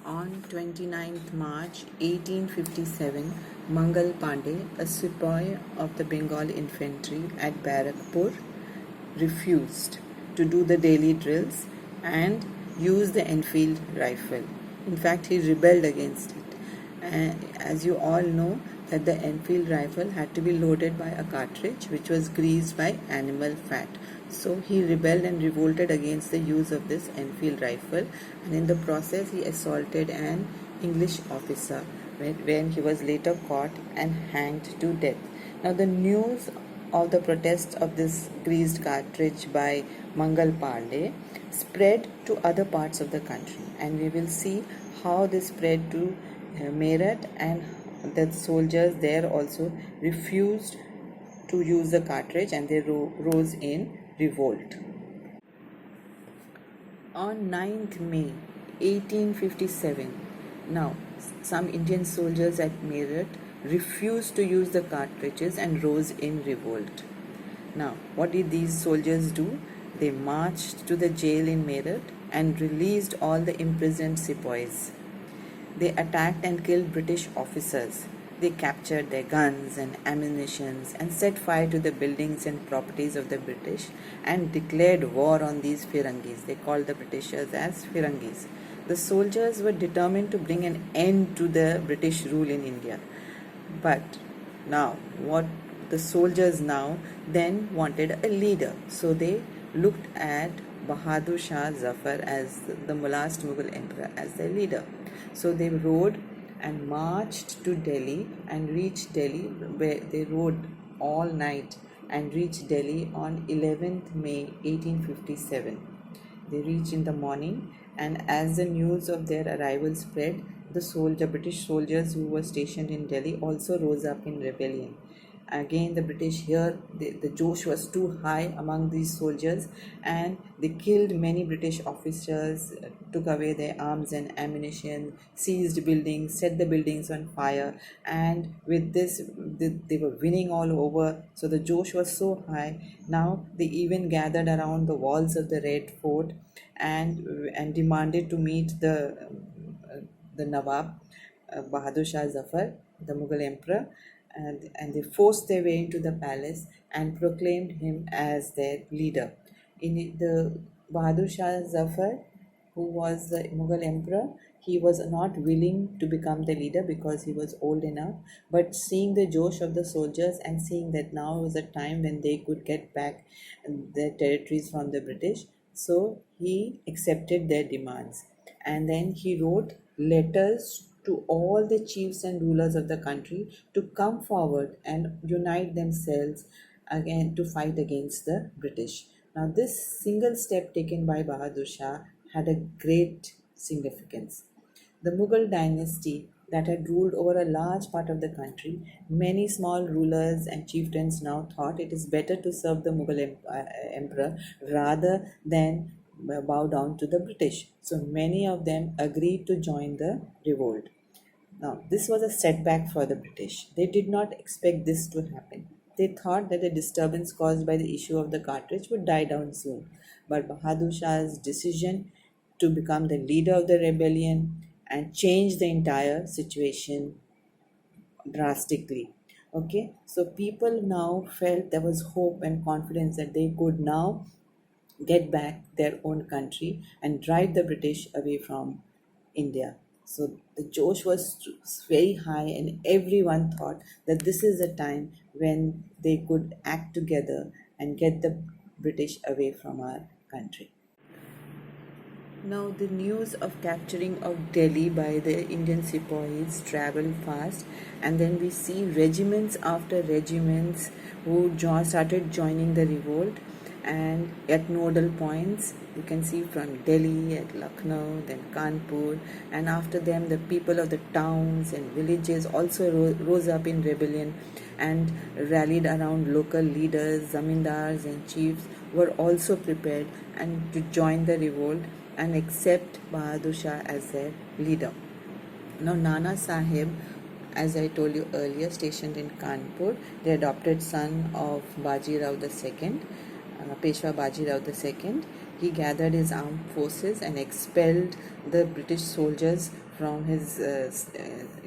On 29th March 1857, Mangal Pandey, a sepoy of the Bengal infantry at Barakpur, refused to do the daily drills and use the Enfield rifle. In fact, he rebelled against it. As you all know, that the Enfield rifle had to be loaded by a cartridge which was greased by animal fat. So he rebelled and revolted against the use of this Enfield rifle, and in the process he assaulted an English officer when he was later caught and hanged to death. Now the news of the protest of this greased cartridge by Mangal Pandey spread to other parts of the country, and we will see how this spread to Meerut, and the soldiers there also refused to use the cartridge and they rose in revolt. On 9th May 1857, now some Indian soldiers at Meerut refused to use the cartridges and rose in revolt. Now, what did these soldiers do? They marched to the jail in Meerut and released all the imprisoned sepoys. They attacked and killed British officers. They captured their guns and ammunitions and set fire to the buildings and properties of the British and declared war on these Firangis. They called the Britishers as Firangis. The soldiers were determined to bring an end to the British rule in India. But now, what the soldiers now then wanted a leader. So they looked at Bahadur Shah Zafar as the last Mughal emperor as their leader. So they rode and marched to Delhi and reached Delhi, where they rode all night and reached Delhi on 11th May 1857. They reached in the morning, and as the news of their arrival spread, the British soldiers who were stationed in Delhi also rose up in rebellion. Again, the British here, the Josh was too high among these soldiers, and they killed many British officers, took away their arms and ammunition, seized buildings, set the buildings on fire, and with this, they were winning all over. So the Josh was so high. Now they even gathered around the walls of the Red Fort and demanded to meet the Nawab, Bahadur Shah Zafar, the Mughal emperor, and they forced their way into the palace and proclaimed him as their leader. The Bahadur Shah Zafar, who was the Mughal emperor, he was not willing to become the leader because he was old enough. But seeing the josh of the soldiers and seeing that now was a time when they could get back their territories from the British, so he accepted their demands. And then he wrote letters to all the chiefs and rulers of the country to come forward and unite themselves again to fight against the British. Now, this single step taken by Bahadur Shah had a great significance. The Mughal dynasty that had ruled over a large part of the country, many small rulers and chieftains now thought it is better to serve the Mughal emperor rather than bow down to the British. So many of them agreed to join the revolt. Now, this was a setback for the British. They did not expect this to happen. They thought that the disturbance caused by the issue of the cartridge would die down soon. But Bahadur Shah's decision to become the leader of the rebellion and change the entire situation drastically. Okay, so people now felt there was hope and confidence that they could now get back their own country and drive the British away from India. So the Josh was very high, and everyone thought that this is a time when they could act together and get the British away from our country. Now, the news of capturing of Delhi by the Indian sepoys traveled fast, and then we see regiments after regiments who started joining the revolt. And at nodal points, you can see from Delhi, at Lucknow, then Kanpur, and after them, the people of the towns and villages also rose up in rebellion and rallied around local leaders, zamindars, and chiefs were also prepared and to join the revolt and accept Bahadur Shah as their leader. Now, Nana Sahib, as I told you earlier, stationed in Kanpur, the adopted son of Baji Rao II, Peshwa Baji Rao II. he gathered his armed forces and expelled the British soldiers from his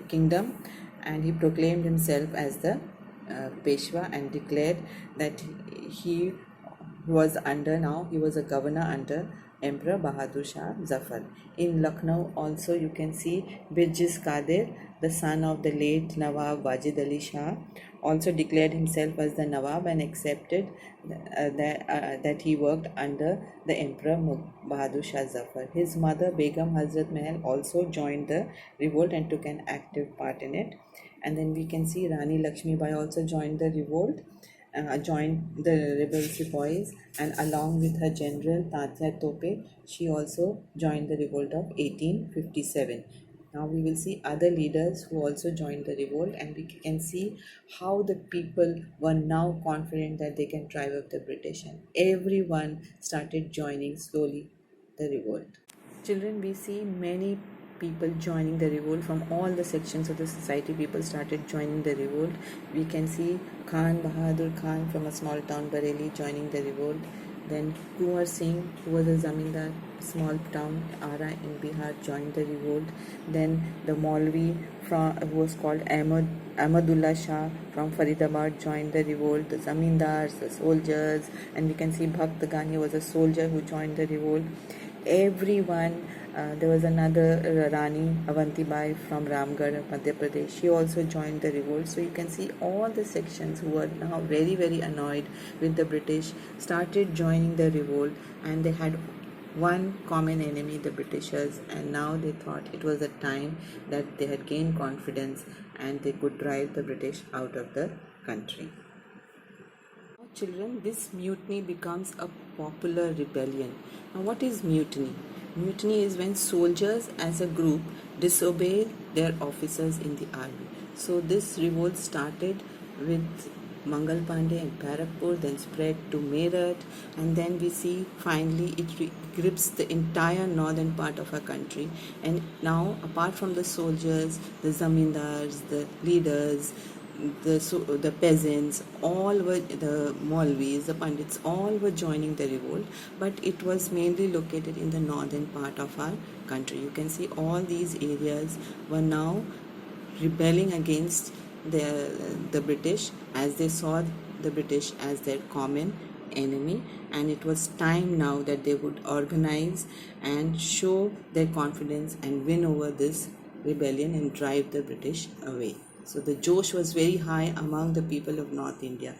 kingdom, and he proclaimed himself as the Peshwa and declared that he he was a governor under Emperor Bahadur Shah Zafar. In Lucknow also you can see Birjis Qadir, the son of the late Nawab Wajid Ali Shah, also declared himself as the Nawab and accepted that he worked under the Emperor Bahadur Shah Zafar. His mother Begum Hazrat Mahal also joined the revolt and took an active part in it. And then we can see Rani Lakshmi Bai also joined the revolt, joined the rebel sepoys, and along with her general Taja Tope, she also joined the revolt of 1857. Now we will see other leaders who also joined the revolt, and we can see how the people were now confident that they can drive up the British, and everyone started joining slowly the revolt. Children, we see many people joining the revolt from all the sections of the society. People started joining the revolt. We can see Khan Bahadur Khan from a small town Bareilly joining the revolt. Then Kunwar Singh, who was a zamindar, small town Ara in Bihar, joined the revolt. Then the Maulvi who was called Ahmadullah Shah from Faridabad joined the revolt. The zamindars, the soldiers, and we can see Bhakt Ghani was a soldier who joined the revolt. Everyone, there was another Rani Avanti Bai from Ramgarh, Madhya Pradesh. She also joined the revolt. So you can see all the sections who were now very, very annoyed with the British started joining the revolt, and they had one common enemy, the Britishers, and now they thought it was a time that they had gained confidence and they could drive the British out of the country. Children, this mutiny becomes a popular rebellion. Now, what is mutiny? Mutiny is when soldiers as a group disobey their officers in the army. So this revolt started with Mangal Pandey and Bharatpur, then spread to Meerut, and then we see finally it grips the entire northern part of our country. And now, apart from the soldiers, the zamindars, the leaders, the peasants, all were, the Maulvis, the Pandits, all were joining the revolt, but it was mainly located in the northern part of our country. You can see all these areas were now rebelling against the British, as they saw the British as their common enemy, and it was time now that they would organize and show their confidence and win over this rebellion and drive the British away. So the Josh was very high among the people of North India.